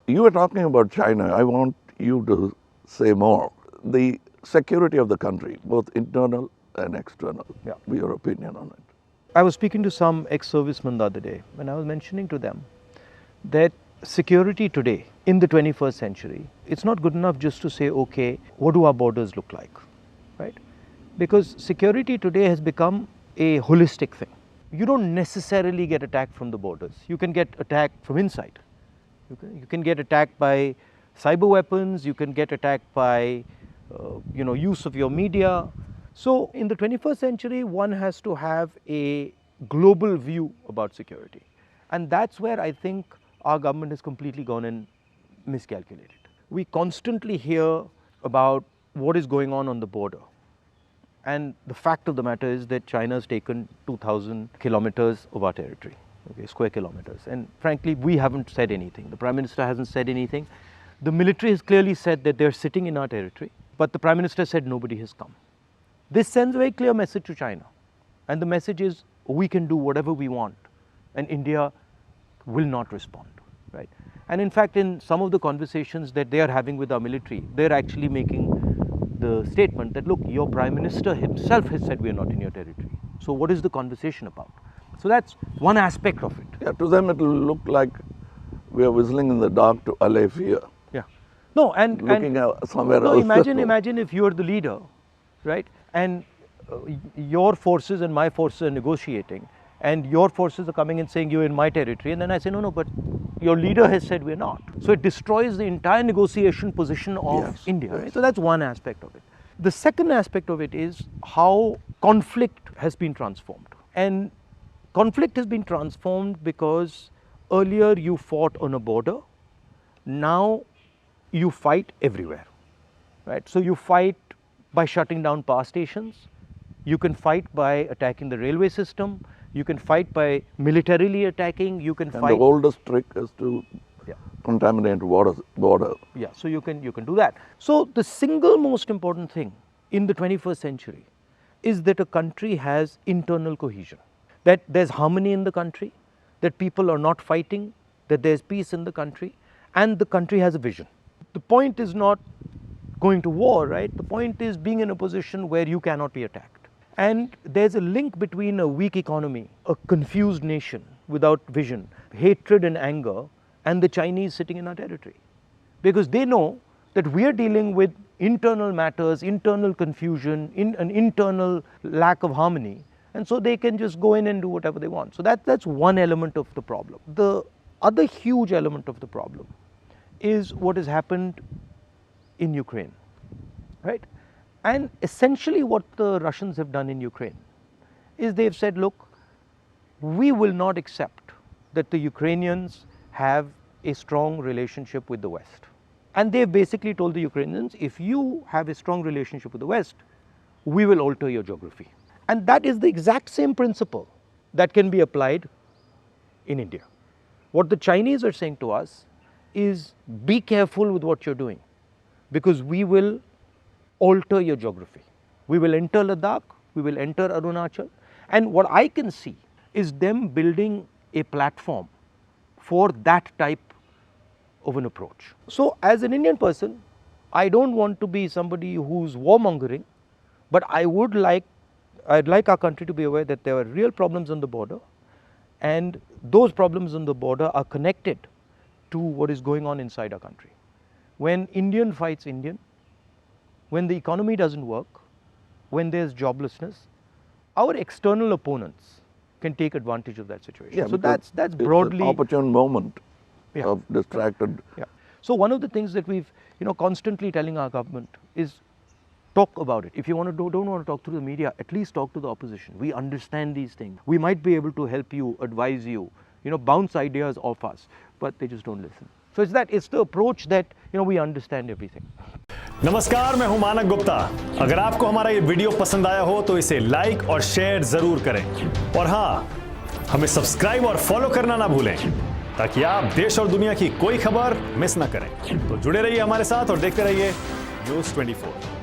You were talking about China. I want you to say more. The security of the country, both internal and external. Yeah. Your opinion on it. I was speaking to some ex-servicemen the other day, and I was mentioning to them that security today in the 21st century, it's not good enough just to say, okay, what do our borders look like, right? Because security today has become a holistic thing. You don't necessarily get attacked from the borders. You can get attacked from inside. You can get attacked by cyber weapons, you can get attacked by use of your media. So in the 21st century, one has to have a global view about security. And that's where I think our government has completely gone and miscalculated. We constantly hear about what is going on the border. And the fact of the matter is that China has taken 2,000 kilometers of our territory, okay, square kilometers. And frankly, we haven't said anything. The Prime Minister hasn't said anything. The military has clearly said that they're sitting in our territory, but the Prime Minister said nobody has come. This sends a very clear message to China. And the message is, we can do whatever we want, and India will not respond, right? And in fact, in some of the conversations that they are having with our military, they're actually making the statement that, look, your Prime Minister himself has said we are not in your territory. So what is the conversation about? So that's one aspect of it. Yeah, to them it will look like we are whistling in the dark to allay fear. Yeah. No, and looking out somewhere else. Imagine if you are the leader, right? And your forces and my forces are negotiating, and your forces are coming and saying you're in my territory, and then I say no, but your leader has said we're not. So it destroys the entire negotiation position of India. Right? So that's one aspect of it. The second aspect of it is how conflict has been transformed. And conflict has been transformed because earlier you fought on a border, now you fight everywhere, right? So you fight by shutting down power stations, you can fight by attacking the railway system, you can fight by militarily attacking, you can fight... And the oldest trick is to contaminate border. Yeah, so you can do that. So the single most important thing in the 21st century is that a country has internal cohesion, that there's harmony in the country, that people are not fighting, that there's peace in the country, and the country has a vision. The point is not going to war, right? The point is being in a position where you cannot be attacked. And there's a link between a weak economy, a confused nation without vision, hatred and anger, and the Chinese sitting in our territory. Because they know that we are dealing with internal matters, internal confusion, an internal lack of harmony, and so they can just go in and do whatever they want. So that's one element of the problem. The other huge element of the problem is what has happened in Ukraine, right? And essentially what the Russians have done in Ukraine is they've said, look, we will not accept that the Ukrainians have a strong relationship with the West. And they've basically told the Ukrainians, if you have a strong relationship with the West, we will alter your geography. And that is the exact same principle that can be applied in India. What the Chinese are saying to us is, be careful with what you're doing, because we will alter your geography. We will enter Ladakh, we will enter Arunachal, and what I can see is them building a platform for that type of an approach. So as an Indian person, I don't want to be somebody who's warmongering, but I'd like our country to be aware that there are real problems on the border, and those problems on the border are connected to what is going on inside our country. When Indian fights Indian, when the economy doesn't work, when there's joblessness, our external opponents can take advantage of that situation. Yeah, so that's broadly an opportune moment of distracted. Yeah. So one of the things that we've constantly telling our government is talk about it. If you don't want to talk to the media, at least talk to the opposition. We understand these things. We might be able to help you, advise you, bounce ideas off us, but they just don't listen. So it's the approach that we understand everything. नमस्कार, मैं हूं मानक गुप्ता। अगर आपको हमारा ये video पसंद आया हो तो इसे लाइक और शेयर जरूर करें, और हाँ, हमें सब्सक्राइब और फॉलो करना ना भूलें ताकि आप देश और दुनिया की कोई खबर मिस ना करें। तो जुड़े रहिए हमारे साथ और देखते रहिए News24।